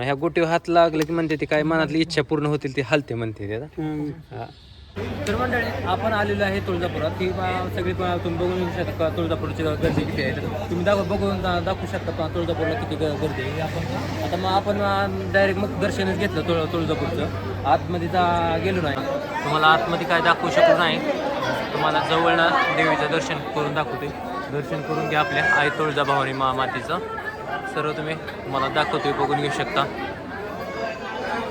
ह्या गोटीवर हात लागले की म्हणते ती काय मनातली इच्छा पूर्ण होतील ती हलते म्हणते ते. तर मंडळी आपण आलेलो आहे तुळजापुरात. ती सगळी तुम्ही बघून येऊ शकता तुळजापूरची गर्दी किती आहे. तुम्ही बघून दाखवू शकता तुळजापूरला किती गर्दी आहे. आता मग आपण डायरेक्ट मग दर्शनच घेतलं तुळजापूरचं. आतमध्ये गेलो नाही, तुम्हाला आतमध्ये काय दाखवू शकलो नाही. तुम्हाला जवळनं देवीचं दर्शन करून दाखवते. दर्शन करून घ्या आपल्या आई तुळजाभवानी मातीचं. सर्व तुम्ही मला दाखवतोय, बघून घेऊ शकता.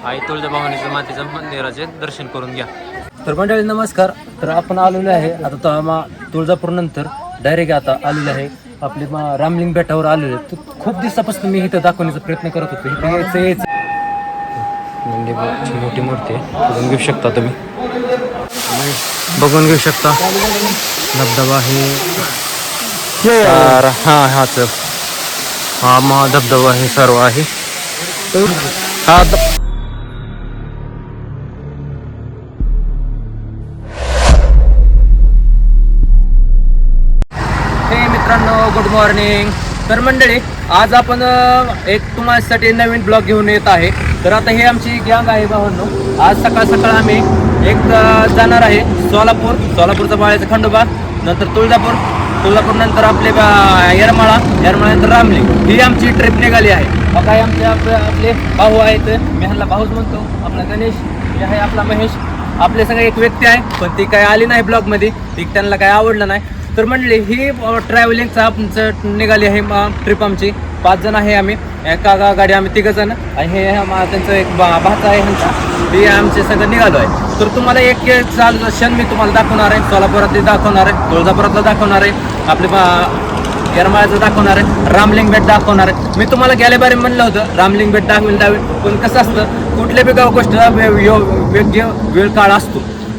आई तुळजाभवानीचं मातीचं मंदिराचे दर्शन करून घ्या. तर मंडळी नमस्कार. तर आपण आलेलो आहे आता तुळजापूर नंतर डायरेक्ट आता आलेलो आहे आपली रामलिंग बेटावर आलेलो आहे. खूप दिवसापासून मी इथं दाखवण्याचा प्रयत्न करत होतो. इथं यायचं मोठी मूर्ती आहे, बघून घेऊ शकता तुम्ही. बघून घेऊ शकता धबधबा आहे. हा धबधबा हे सर्व आहे. हा मित्रांनो गुड मॉर्निंग. तर मंडळी आज आपण एक तुम्हासाठी नवीन ब्लॉग घेऊन येत आहे. तर आता हे आमची गँग आहे भावांनो. आज सकाळ सकाळ आम्ही एक जाणार आहे सोलापूरचा बाळ्याचा खंडोबा, नंतर तुळजापूर नंतर आपले येरमाळा नंतर रामलिंग. ही आमची ट्रिप निघाली आहे. काय आपले भाऊ आहेत, मी ह्यांना भाऊच म्हणतो. आपला गणेश, हे आहे आपला महेश. आपले सगळे एक व्यक्ती आहे पण ती काय आली नाही ब्लॉगमध्ये, ती त्यांना काय आवडलं नाही. तर म्हणले ही ट्रॅव्हलिंगचा आमचं निघाली आहे ट्रिप. आमची 5 जण आहे आम्ही. एका गाडी आम्ही 3 जण आणि हे त्यांचं एक भाचा आहे ह्यांचा. हे आमचे सगळं निघालो आहे. तर तुम्हाला एक क्षण मी तुम्हाला दाखवणार आहे. सोलापुरातले दाखवणार आहे, तुळजापुरातलं दाखवणार आहे, आपले येरमाळ्याचं दाखवणार आहे, रामलिंग बेट दाखवणार आहे. मी तुम्हाला गेल्या बारी म्हणलं होतं रामलिंग बेट दाखवेल पण कसं असतं कुठल्या बी गोष्टीला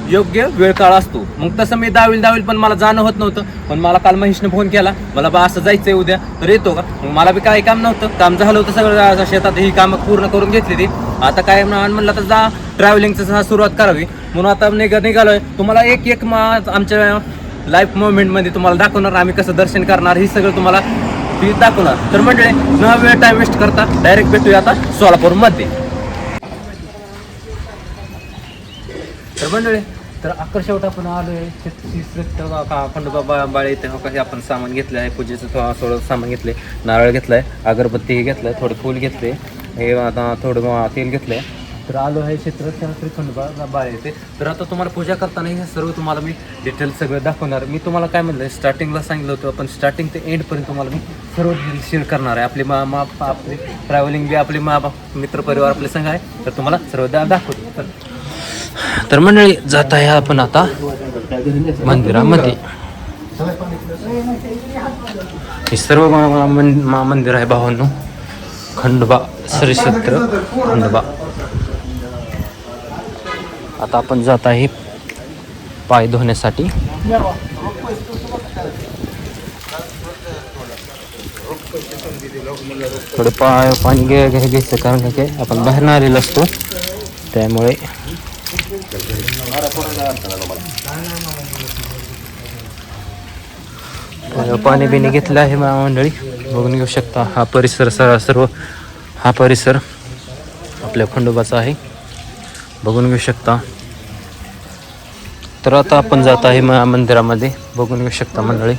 योग्य वेळ काळ असतो. मग तसं मी दावील पण मला जाणं होत नव्हतं. पण मला काल महेशने फोन केला, मला बा असं जायचंय उद्या, तर येतो का. मग मला बी काही काम नव्हतं, काम झालं होतं सगळं शेतात. ही कामं पूर्ण करून घेतली ती. आता काय म्हणलं तर जा ट्रॅव्हलिंगचं सुरुवात करावी म्हणून आता निघालोय. तुम्हाला एक आमच्या लाईफ मोमेंटमध्ये तुम्हाला दाखवणार आम्ही कसं दर्शन करणार, ही सगळं तुम्हाला ती दाखवणार. तर म्हणजे न वेळ टाइम वेस्ट करता डायरेक्ट भेटूया आता सोलापूरमध्ये. तर मंडळी तर शेवट आपण आलोय खंडोबा बाळे इथे. काही आपण सामान घेतलं आहे पूजेचं, थोडं सामान घेतलंय, नारळ घेतलाय, अगरबत्ती घेतलाय, थोडं फूल घेतले, हे आता थोडं तेल घेतलंय. तर आलो आहे क्षेत्र खंडोबा बाळे इथे. तर आता तुम्हाला पूजा करताना हे सर्व तुम्हाला मी डिटेल सगळं दाखवणार. मी तुम्हाला काय म्हणलं स्टार्टिंगला सांगितलं होतं, पण स्टार्टिंग ते एंडपर्यंत तुम्हाला मी सर्व शेअर करणार आहे. आपली ट्रॅव्हलिंग बी आपली मित्रपरिवार आपले संघ आहे, तर तुम्हाला सर्व दाखवतो. तर मंडळी जात आहे आपण आता मंदिरामध्ये. हे सर्व मंदिर आहे भावांनो. खंडोबा श्री क्षेत्र खंडोबा. आता आपण जात आहे पाय धुण्यासाठी. थोडे पाणी घ्यायचं कारण काय आपण बाहेर आलेलो असतो त्यामुळे. पाणी बिणी घेतलं आहे मंडळी, बघून घेऊ शकता. हा परिसर सर्व हा परिसर आपल्या खंडोबाचा आहे, बघून घेऊ शकता. तर आता आपण जात आहे मंदिरामध्ये, बघून घेऊ शकता मंडळी.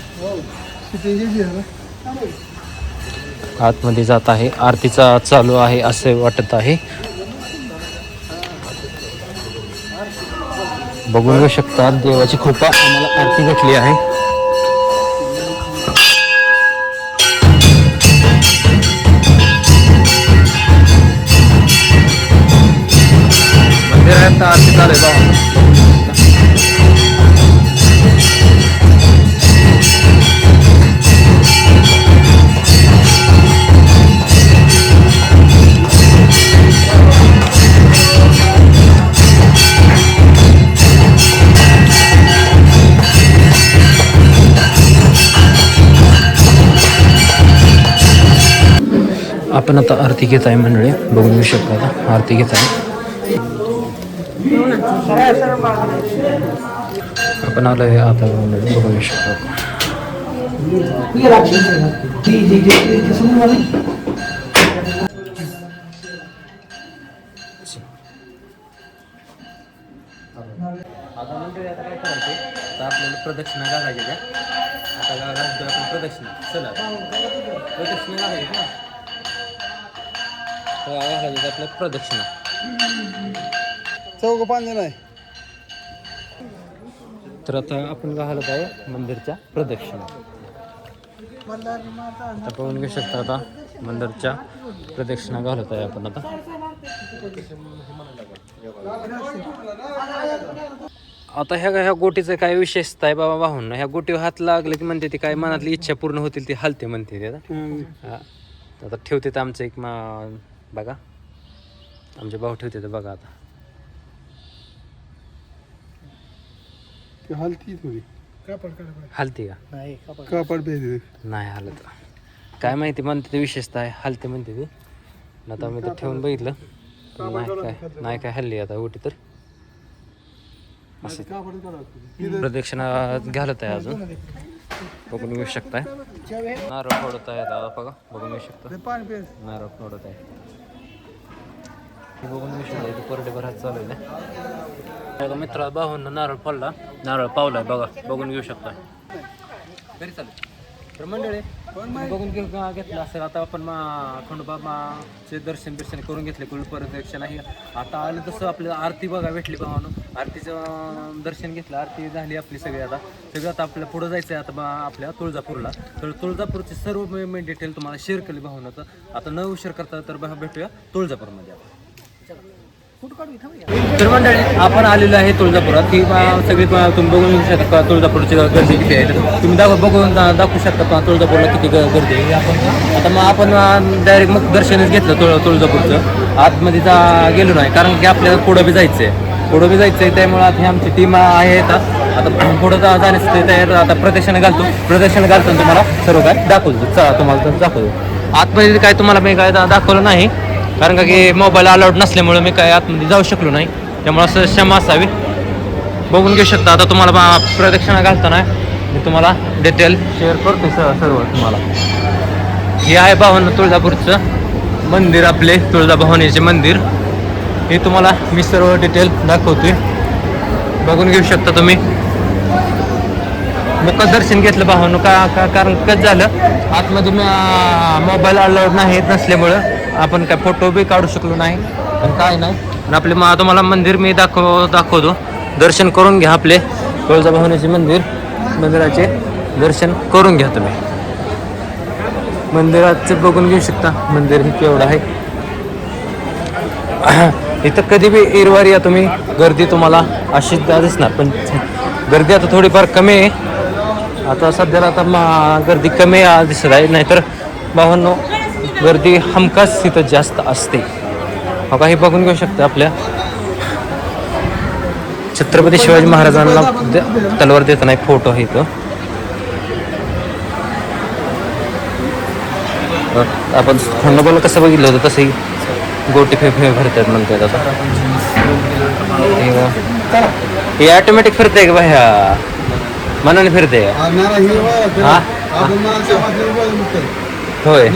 आतमध्ये जात आहे, आरतीचा चालू आहे असे वाटत आहे, बघून घेऊ शकता. देवाची कृपा आम्हाला आरती भेटली आहे. मंदिरात आरती चालू आहे. आपण आता आरती घेत आहे मंडळी, बघून घेऊ शकता. आता आरती घेत आहे. आपण आलोय आता मंडळी, बघू शकतो. आता मंडळी आता काय करायचे तर आपल्याला प्रदक्षिणा घालायची द्या. आता घालतो आपण प्रदक्षिणा. चला प्रदक्षिणा घालायची ना. घालायची आपल्या प्रदक्षिणा. चौक पाणी नाही. तर आता आपण घालत आहे मंदिरच्या प्रदक्षिणा. आता पाहून घेऊ शकता आता मंदिरच्या प्रदक्षिणा घालत आहे आपण आता. आता ह्या गोटीचं काय विशेषता आहे बाबा वाहून ह्या गोटीवर हात लागले की म्हणते ती काय मनातली इच्छा पूर्ण होतील ती हलते म्हणते ते आता ठेवते तर आमचं एक बघा आमचे भाऊ ठेवते तर बघा आता हलती थोडी हलते का कापड नाही हलत काय माहिती म्हणते ते विशेषता आहे हलते म्हणते ती आता मी तर ठेवून बघितलं नाही काय हल्ली आता गोटी तर प्रदक्षिणा घालत आहे अजून बघून घेऊ शकताय. नारळ फोडत आहे दादा बघा बघून घेऊ शकता नारळ फोडत आहे बघून घेऊ शकता. परडे भरात चालू आहे ना मित्रा भाऊंना नारळ फोडला नारळ पावलाय बघा बघून घेऊ शकता. घरी चालेल तर मंडळी बघून घेतलं असेल. आता आपण खंडोबाचे दर्शन करून घेतले कुल प्रदक्षिणा ही आता आलं तसं आपल्याला आरती बघा भेटली भावानं आरतीचं दर्शन घेतलं आरती झाली आपली सगळी आता सगळं आता आपल्याला पुढं जायचं आहे आता आपल्या तुळजापूरला. तर तुळजापूरचे सर्व मी डिटेल तुम्हाला शेअर केली भावना आता न उशीर करता तर भेटूया तुळजापूरमध्ये आपण. तर मंडळी आपण आलेलो आहे तुळजापुरात ही सगळी तुम्ही बघून घेऊ शकता तुळजापूरची गर्दी किती आहे तुम्ही बघून दाखवू शकता तुळजापूरला किती गर्दी आहे. आता मग आपण डायरेक्ट मग दर्शनच घेतलं तुळजापूरचं आतमध्ये गेलो नाही कारण की आपल्याला पुढं बी जायचं आहे त्यामुळे आता ही आमची टीम आहे आता पुढं जाण्यासाठी तयार आता प्रदक्षिणा घालतो तुम्हाला सर्व काय दाखवतो तुम्हाला दाखवतो. आतमध्ये काय तुम्हाला मी काय दाखवलं नाही कारण का की मोबाईल अलाउड नसल्यामुळे मी काय आतमध्ये जाऊ शकलो नाही त्यामुळे असं क्षमा असावी. बघून घेऊ शकता आता तुम्हाला प्रदक्षिणा घालताना मी तुम्हाला डिटेल शेअर करतो सर्व तुम्हाला. हे आहे भावांना तुळजापूरचं मंदिर आपले तुळजाभवानीचे मंदिर हे तुम्हाला मी सर्व डिटेल दाखवतोय बघून घेऊ शकता तुम्ही. मग दर्शन घेतलं भावांनो कारण कसं झालं आतमध्ये मोबाईल अलाउड नाही नसल्यामुळं आपण काय फोटो बी काढू शकलो नाही पण काय नाही पण आपले तुम्हाला मंदिर मी दाखवतो. दर्शन करून घ्या आपले तुळजाभवानीचे मंदिराचे दर्शन करून घ्या तुम्ही. मंदिराचं बघून घेऊ शकता मंदिर हे केवढं आहे. इथं कधी बी एरवारी या तुम्ही गर्दी तुम्हाला अशी दिसणार पण गर्दी आता थोडीफार कमी आहे आता सध्याला आता गर्दी कमी दिसत आहे नाहीतर भावांनो गर्दी हमखास तिथं जास्त असते. हे बघून घेऊ शकता आपल्या छत्रपती शिवाजी महाराजांना तलवार देताना एक फोटो आहे इथं. आपण खंडोबाला कसं बघितलं होतं तसंही गोटी फिरतात म्हणतात आता हे ऑटोमॅटिक फिरते का बाह्या मनाने फिरते हा होय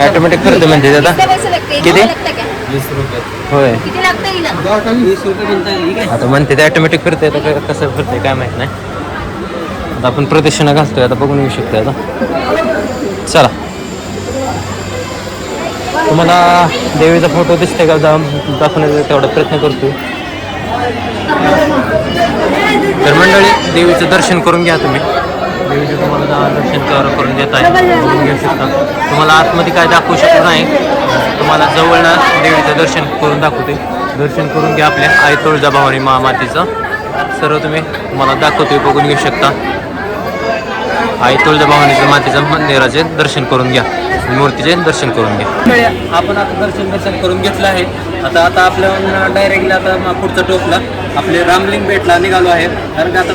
ऑटोमॅटिक फिरते म्हणजे आता किती होय आता म्हणते ते ऑटोमॅटिक फिरते आता कसं फिरते काय माहित नाही. आता आपण प्रदक्षिणा घालतोय आता बघून येऊ शकतोय आता चला. तुम्हाला देवीचा फोटो दिसते का जाऊन दाखवण्याचा तेवढा प्रयत्न करतोय. तर मंडळी देवीचं दर्शन करून घ्या तुम्ही देवीचं तुम्हाला दर्शन करून देत आहे बघून घेऊ शकता. तुम्हाला आतमध्ये काय दाखवू शकत नाही तुम्हाला जवळनं देवीचं दर्शन करून दाखवते. दर्शन करून घ्या आपल्या आई तुळजाभवानी मातेचं सर्व तुम्हाला दाखवतोय बघून घेऊ शकता. आई तुळजाभवानीच्या मातेचं मंदिराचे दर्शन करून घ्या मूर्तीचे दर्शन करून घ्या. आपण आता दर्शन करून घेतलं आहे आता आपल्या डायरेक्टली आता पुढचा टोपला आपले रामलिंग बेटला निघालो आहे. कारण की आता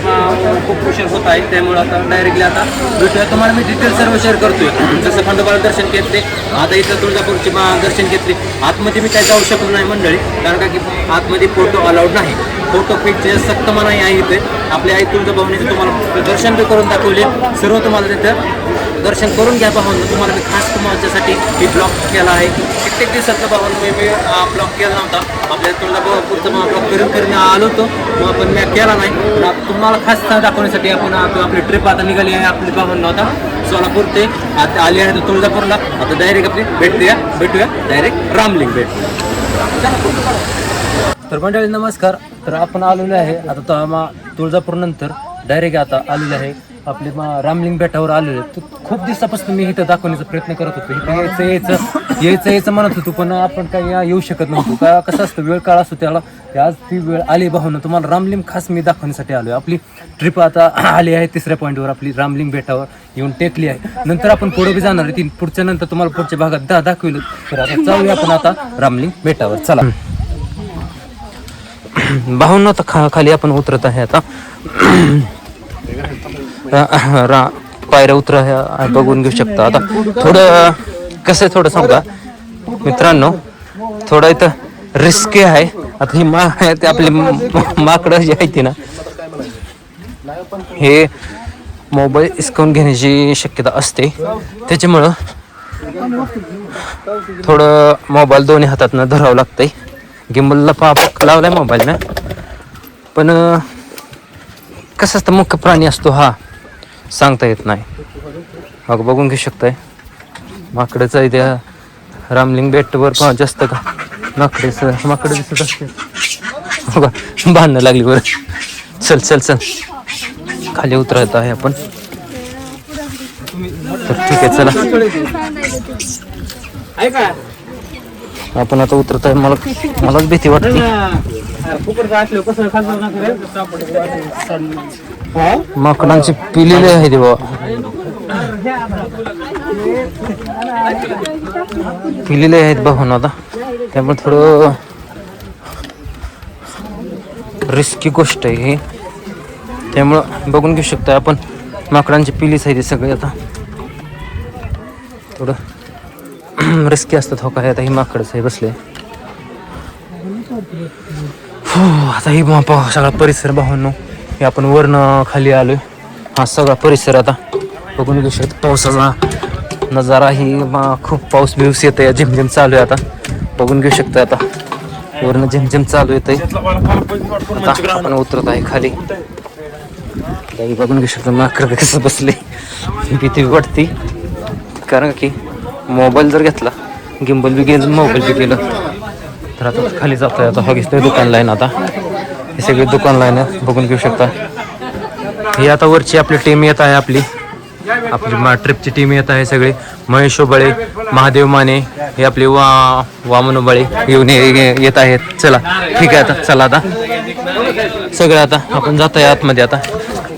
खूप उशीर होत आहे, त्यामुळे आता डायरेक्टली आता भेटूया. तुम्हाला मी डिटेल सर्व शेअर करतोय. जसं खंडोबाला दर्शन घेतले, आता इथं तुळजापूरचे दर्शन घेतले. आतमध्ये मी काही जाऊ शकलो नाही मंडळी, कारण का की आतमध्ये फोटो अलाउड नाही. फोटो पिक्चर सक्त मनाई आहे इथे. आपल्या आई तुळजाभवानीचं तुम्हाला दर्शन बी करून दाखवले. सर्व तुम्हाला तिथं दर्शन करून घ्या भावांनो. तुम्हाला मी खास तुमच्यासाठी ही ब्लॉग केला आहे. कित्येक दिवसातलं भावांनो मी ब्लॉग केला नव्हता. आपल्या तुळजापूरचा ब्लॉग करून आलो होतो, पण मी केला नाही. पण तुम्हाला खास दाखवण्यासाठी आपण आपली ट्रिप आता निघाली आहे आपली भावांनो. आता सोलापूर ते आता आली आहे तुळजापूरला. आता डायरेक्ट आपली भेटूया डायरेक्ट रामलिंग भेट. तर मंडळी नमस्कार. तर आपण आलेलो आहे आता तुळजापूर नंतर डायरेक्ट आता आलेलं आहे आपले रामलिंग बेटावर आलेले. तर खूप दिवसापासून मी इथं दाखवण्याचा प्रयत्न करत होतो. इथं यायचं म्हणत होतो, पण आपण काही येऊ शकत नव्हतो. का कसं असतं, वेळ काळ असतो त्याला. आज ती वेळ आली भावना. तुम्हाला रामलिंग खास मी दाखवण्यासाठी आलो आहे. आपली ट्रिप आता आली आहे तिसऱ्या पॉईंटवर. आपली रामलिंग बेटावर येऊन टेकली आहे. नंतर आपण पुढे बी जाणार आहे. पुढच्या नंतर तुम्हाला पुढच्या भागात दाखविलं. तर आता जाऊया आपण आता रामलिंग बेटावर. चला भावना. आता खाली आपण उतरत आहे. आता पायऱ्या उतरा बघून घेऊ शकता. आता थोडं कसं आहे, थोडं सांगा मित्रांनो, थोडं इथं रिस्की आहे. आता ही ते आपली माकडं जी आहे ती ना, हे मोबाईल हिसकावून घेण्याची शक्यता असते. त्याच्यामुळं थोडं मोबाईल दोन्ही हातातनं धरावं लागतंय. गिम्बलला पाप लावलाय मोबाईल ना, पण कसं असतं, मुख्य प्राणी असतो हा, सांगता येत नाही. मग बघून घेऊ शकताय माकडचं आहे त्या रामलिंग बेटवर जास्त का माकडं दिसत असते. बांधणं लागली बरं. चल खाली उतरत आहे आपण. तर ठीक आहे, चला आपण आता उतरत आहे. मलाच भीती वाटते. माकडांची पिलेले आहे ते बाबा, पिलेले आहेत भाऊ आता. त्यामुळे थोडं रिस्की गोष्ट आहे ही. त्यामुळं बघून घेऊ शकता आपण, माकडांची पिलीच आहे ते सगळे. आता थोडं रिस्की असतात हो काय. आता ही माकडच आहे बसले. आता ही सगळा परिसर भावांनो, हे आपण वरनं खाली आलोय. हा सगळा परिसर आता बघून घेऊ शकतो. पावसाचा नजारा ही खूप पाऊस बिऊस येत आहे. झिमझिम चालू आहे. आता बघून घेऊ शकतो. आता वरनं झिमझिम चालू येत आहे. आता आपण उतरत आहे खाली. बघून घेऊ शकतो माकड कसं बसले. भीती वाटते, कारण की मोबाईल जर घेतला, गिम्बल बी गेलं, मोबाईल बी गेलं, तर आता खाली जातोय. आता बघितलं दुकान लाईन. आता हे सगळे दुकान लाईन बघून घेऊ शकता. ही आता वरची आपली टीम येत आहे. आपली ट्रिपची टीम येत आहे. सगळे महेश बळे, महादेव माने, हे आपले वामन बळे येऊन येत आहेत. चला ठीक आहे, आता चला आता सगळे आता आपण जात आहे आतमध्ये. आता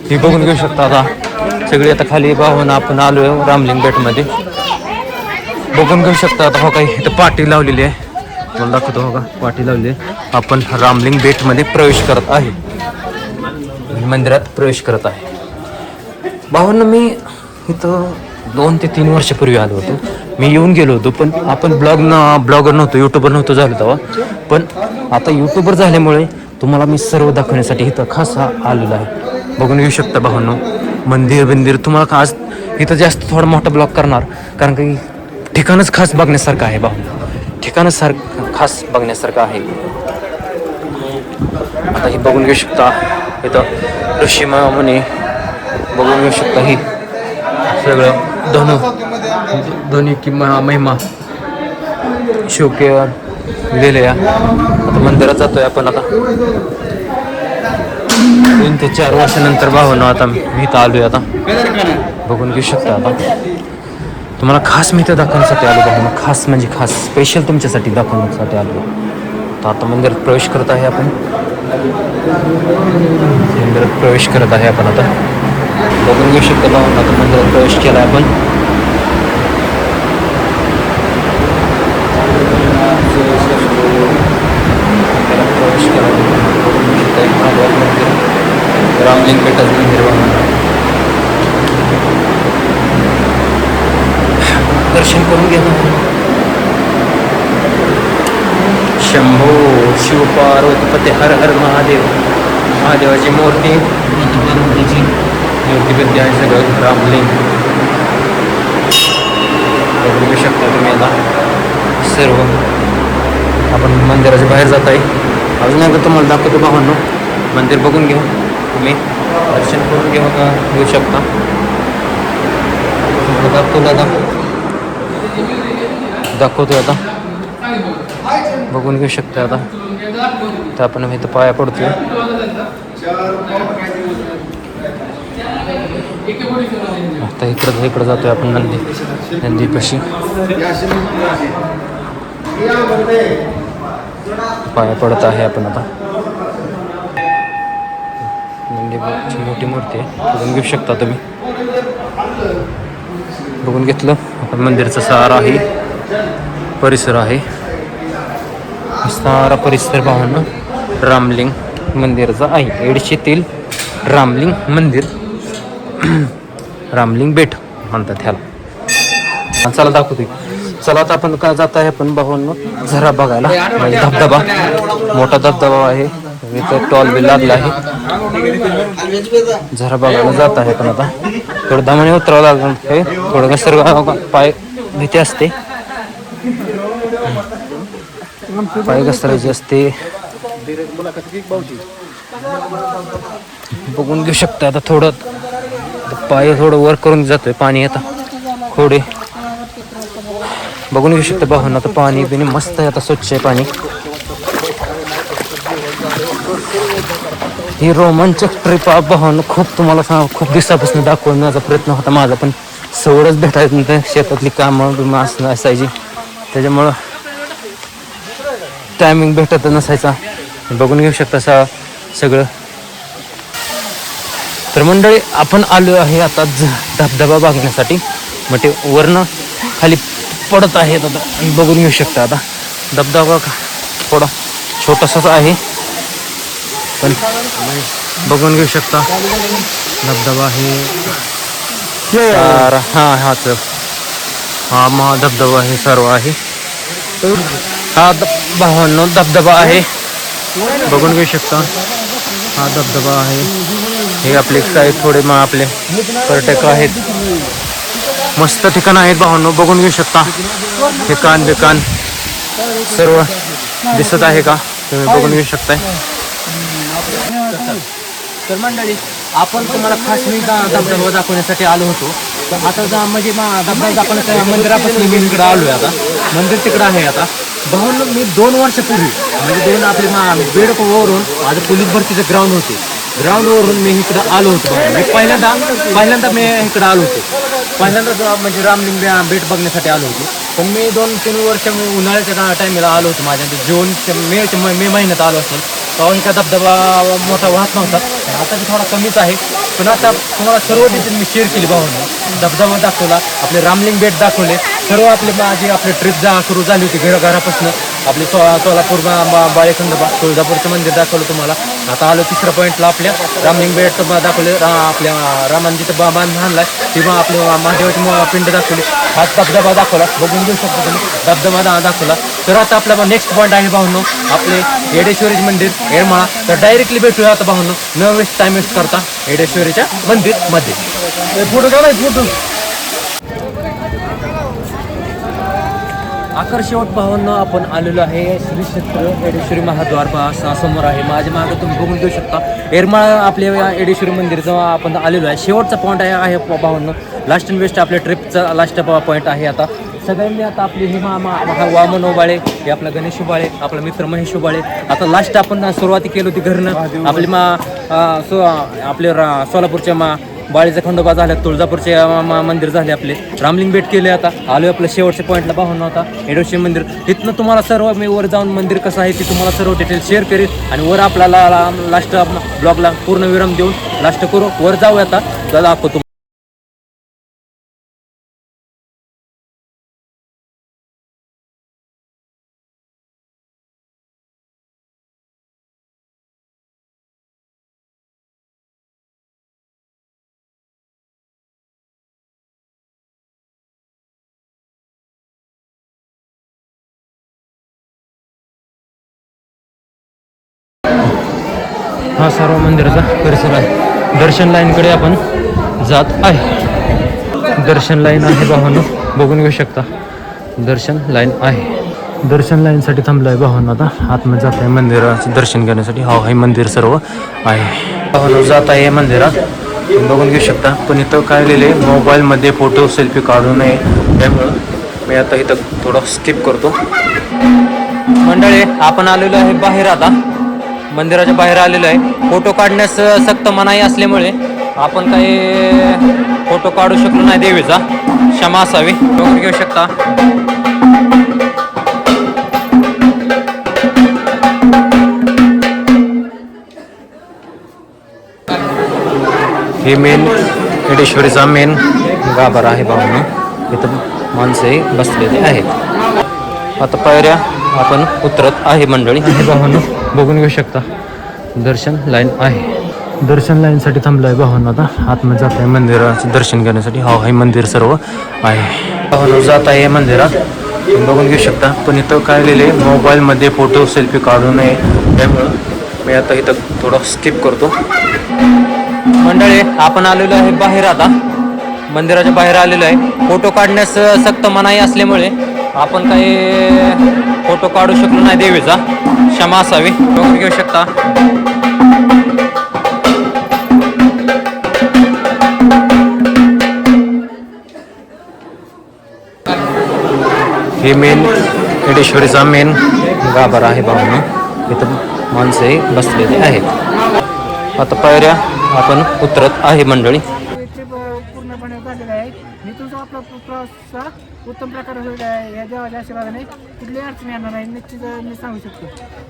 हे बघून घेऊ शकता. आता सगळे आता खाली पाहून आपण आलोय रामलिंग बेटमध्ये. बघून घेऊ शकता. आता हो काही इथं पाटी लावलेली आहे, मला दाखवतो. हो का, पाटी लावली आहे. आपण रामलिंग बेटमध्ये प्रवेश करत आहे, मंदिरात प्रवेश करत आहे. भावांना मी इथं 2 ते 3 वर्षापूर्वी आलो होतो. मी येऊन गेलो होतो, पण आपण ब्लॉगर नव्हतो, यूट्यूबर नव्हतो झालो तेव्हा. पण आता यूट्यूबर झाल्यामुळे तुम्हाला मी सर्व दाखवण्यासाठी इथं खास आलेलो आहे. बघून घेऊ शकता भावांनो, मंदिर तुम्हाला आज इथं जास्त थोडा मोठा ब्लॉग करणार, कारण की ठिकाणच खास बघण्यासारखं आहे भावांनो. ठिकाणच खास बघण्यासारखं आहे. आता ही बघून घेऊ शकता. इथं ऋषी मुनी बघून घेऊ शकता. ही सगळं धोनी की महिमा शोके लिहिले. आता मंदिरात जातोय आपण. आता 3 ते 4 वर्षानंतर भावनो आता मी इथं आलोय. आता बघून घेऊ शकता. आता तुम्हाला खास मी इथं दाखवण्यासाठी आलो भावनो, खास म्हणजे खास स्पेशल तुमच्यासाठी दाखवण्यासाठी आलो. तर आता मंदिरात प्रवेश करत आहे आपण. मंदिरात प्रवेश करत आहे आपण. आता बघून घेऊ शकता भावनो, आता मंदिरात प्रवेश केला आपण. प्रवेश केला. रामलिंग बेटाचं मंदिर बघा. दर्शन करून घ्या. शंभो शिव पार्वतीपती हर हर महादेव. महादेवाची मूर्ती, पार्वतीची मूर्तीपती आहे सगळं रामलिंग. बघू शकता तुम्ही आता सर्व. आपण मंदिराच्या बाहेर जात आहे. अजून एकदा तुम्हाला दाखवतो भावांनो. मंदिर बघून घेऊ, तुम्ही दर्शन करून घेऊ शकता. दाखवतो आता, बघून घेऊ शकता. आता तर आपण इथं पाया पडतोय. आता इकडं जातोय आपण नंदीपाशी. पाया पडत आहे आपण आता. नंदीची मोठी मूर्ती आहे, बघून घेऊ शकता तुम्ही. बघून घेतलं आपण. मंदिरचा सारा आहे, परिसर आहे. सारा परिसर भावांना रामलिंग मंदिराचा आहे. एडशीतील रामलिंग मंदिर, रामलिंग बेट म्हणतात ह्याला. चला दाखवते. चला आता आपण काय जात आहे आपण भावांनो झरा बघायला. म्हणजे धबधबा, मोठा धबधबा आहे. इथं टॉल बिल लागला आहे. झरा बघायला जात आहे पण आता थोडं दमाने उतरावं लागलं. थोडं घसर पाय भीती असते, पाय घसरायचे असते. बघून घेऊ शकता. आता थोडं पाय थोडं वर करून जातोय. पाणी आता थोडे बघून घेऊ शकता भावांना. आता पाणी बिणी मस्त आहे, आता स्वच्छ आहे पाणी. ही रोमांचक ट्रिप भावांना खूप तुम्हाला खूप दिवसापासून दाखवण्याचा प्रयत्न होता माझा, पण सवडच भेटायचं नव्हतं. शेतातली कामं बिमं असायची, त्याच्यामुळं टायमिंग भेटत नसायचा. बघून घेऊ शकता सगळं. तर मंडळी आपण आलो आहे आता धबधबा बघण्यासाठी. मग ते वरनं खाली पडत आहेत आता. बघून घेऊ शकता. आता धबधबा थोडा छोटासाच आहे, पण बघून घेऊ शकता. धबधबा आहे हा महा धबधबा आहे, सर्व आहे. हा भावांनो धबधबा आहे, बघून घेऊ शकता. हा धबधबा आहे. हे आपले काही थोडे आपले पर्यटक आहेत. मस्त ठिकाण आहेत भावांनो, बघून घेऊ शकता. ठिकाण बिकान सर्व दिसत आहे का तुम्ही, बघून घेऊ शकताय. तर मंडळी आपण तुम्हाला खास मी धबधबा दाखवण्यासाठी आलो होतो. आता म्हणजे धबधबा दाखवण्याच्या मंदिरापासून मी इकडे आलोय. आता मंदिर तिकडं आहे. आता भाऊन मी 2 वर्षापूर्वी म्हणजे आपले बेडवरून माझं पोलीस भरतीचं ग्राउंड होते. ग्राउंडवरून मी इकडं आलो होतो. मी पहिल्यांदा मी इकडं आलो होतो. पहिल्यांदा म्हणजे रामलिंग बेट बघण्यासाठी आलो होतो. पण मी 2-3 वर्ष मी उन्हाळ्याच्या टायमाला आलो होतो. माझ्या मे महिन्यात आलो असेल. तेव्हा का धबधबा मोठा वाहत नव्हता. आता थोडा कमीच आहे. पण आता तुम्हाला सर्व डिटेल मी शेअर केली भावांनो. धबधबा दाखवला, आपले रामलिंग बेट दाखवले, सर्व आपली ट्रिप सुरू झाली होती घरापासून. आपले सोलापूर बाळेखंडोबा तुळजापूरचं मंदिर दाखवलं तुम्हाला. आता आलो 3ऱ्या पॉईंटला. आपल्या रामलिंग बेट दाखवले. आपल्या रामांनी जिथं बांध आणलाय तेव्हा आपले महादेवाची पिंड दाखवली. हाच धबधबा दाखवला, बघून घेऊ शकता तुम्ही. धबधबा दाखवला. तर आता आपला नेक्स्ट पॉईंट आहे भावांनो आपले येडेश्वरी मंदिर येरमाळा. तर डायरेक्टली भेटूया आता भावांनो, न वेस्ट टाइम वेस्ट करता येडेश्वरीच्या मंदिर मध्ये. फोटो काढायचं फोटो. आकर्षवत भावांना आपण आलेलो आहे श्री क्षेत्र येडेश्वरी महाद्वार समोर आहे. माझ्या मागं तुम्ही बघून घेऊ शकता. येरमाळा आपल्या येडेश्वरी मंदिरचा आपण आलेलो आहे. शेवटचा पॉईंट आहे भावांनो. लास्ट अँड बेस्ट आपल्या ट्रिपचा लास्ट पॉईंट आहे. आता सगळ्यांनी आता आपले हे वामन ओबाळे, हे आपला गणेश उबाळे, आपला मित्र महेश उबाळे. आता लास्ट आपण सुरुवाती केली होती घरनं. आपली आपले सोलापूरच्या बाळीचा खंडोबा झाल्या, तुळजापूरचे मंदिर झाले, आपले रामलिंग बेट केले. आता आलो आपल्या शेवटच्या पॉईंटला पाहून होता येडेश्वरी मंदिर. तिथनं तुम्हाला सर्व मी वर जाऊन मंदिर कसं आहे ते तुम्हाला सर्व डिटेल शेअर करेल. आणि वर आपल्याला लास्ट ब्लॉगला पूर्ण विराम देऊन लास्ट करू. वर जाऊ आता दाखवतो. हा सर्व मंदिराचा परिसर आहे. दर्शन लाईनकडे आपण जात आहे. दर्शन लाईन आहे भावांनो, बघून घेऊ शकता. दर्शन लाईन आहे. दर्शन लाईनसाठी थांबलं आहे भावांनो. आता आतमध्ये जात आहे मंदिराचं दर्शन घेण्यासाठी. हा हे मंदिर सर्व आहे भावांनो. जात आहे मंदिरात, बघून घेऊ शकता. पण इथं काय लिहिले, मोबाईलमध्ये फोटो सेल्फी काढू नये, त्यामुळं मी आता इथं थोडं स्किप करतो. मंडळी आपण आलेलो आहे बाहेर, आता मंदिराच्या बाहेर आलेलो आहे. फोटो काढण्यास सक्त मनाई असल्यामुळे आपण काही फोटो काढू शकलो नाही. देवीचा क्षमा असावी. बघून घेऊ शकता. हे मेन येडेश्वरीचा मेन गाभारा आहे भावना. इथं माणसे बसलेले आहेत. आता पायऱ्या आपण उतरत आहे मंडळी. हे भावना बघून घेऊ शकता. दर्शन लाईन आहे. दर्शन लाईनसाठी थांबलं आहे भावना. आता आतमध्ये जात आहे मंदिराचं दर्शन घेण्यासाठी. हा हे मंदिर सर्व आहे भावना. जात आहे मंदिरात, बघून घेऊ शकता. पण इथं काय लिहिले, मोबाईलमध्ये फोटो सेल्फी काढू नये, त्यामुळं मी आता इथं थोडं स्किप करतो. मंडळी आपण आलेलो आहे बाहेर, आता मंदिराच्या बाहेर आलेलो आहे. फोटो काढण्यास सक्त मनाई असल्यामुळे आपण काही फोटो काढू शकलो नाही. देवीचा क्षमा असावी. बघून घेऊ शकता. हे मेन येडेश्वरीचा मेन गाभारा आहे भावना. इथं माणसे बसलेले आहेत. आता पायऱ्या आपण उतरत आहे मंडळी. पूर्णपणे झालेला आहे. मी तुझा आपला प्रवास उत्तम प्रकारे होईल आहे. या देवाच्या आशीर्वादाने कुठली अडचण येणार नाही, निश्चित मी सांगू शकतो.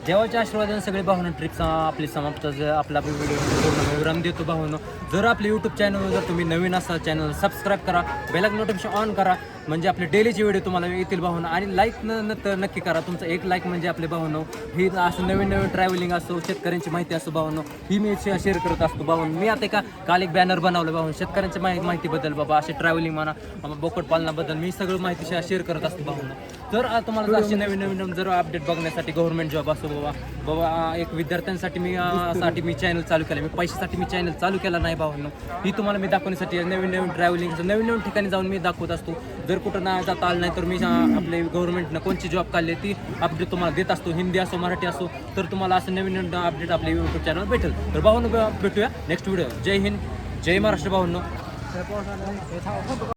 देवाच्या आशीर्वादाने सगळे भावना ट्रिप आपली समाप्त. आपला व्हिडिओ पूर्ण विराम देतो भावनो. जर आपले यूट्यूब चॅनलवर जर तुम्ही नवीन असाल, चॅनल सबस्क्राईब करा, बेल नोटिफिकेशन ऑन करा, म्हणजे आपले डेलीचे व्हिडिओ तुम्हाला येतील भावना. आणि लाईक नक्की करा. तुमचं एक लाईक म्हणजे आपले भावनो. ही असं नवीन नवीन ट्रॅव्हलिंग असो, शेतकऱ्यांची माहिती असो भावनो, ही मी शेअर करत असतो भावनो. मी आता काल एक बॅनर बनवलं भावनो, शेतकऱ्यांच्या माहितीबद्दल बाबा, असे ट्रॅव्हलिंग म्हणा, बोकड पालनाबद्दल मी सगळं माहिती शेअर करत असतो भावनो. तर तुम्हाला असे नवीन नवीन जर अपडेट बघण्यासाठी, गव्हर्नमेंट जॉब असो बाबा एक विद्यार्थ्यांसाठी मी चॅनल चालू केलं. मी पैशासाठी मी चॅनल चालू केला नाही भावनो. ही तुम्हाला मी दाखवण्यासाठी नवीन नवीन ट्रॅव्हलिंग, नवीन नवीन ठिकाणी जाऊन मी दाखवत असतो. जर कुठं नाही जाता आलं नाही तर मी आपले गव्हर्नमेंटनं कोणची जॉब काढली ती अपडेट तुम्हाला देत असतो. हिंदी असो, मराठी असो, तर तुम्हाला असं नवीन नवीन अपडेट आपल्या यूट्यूब चॅनल भेटेल. तर भावनो भेटूया नेक्स्ट व्हिडिओ. जय हिंद, जय महाराष्ट्र भावनो.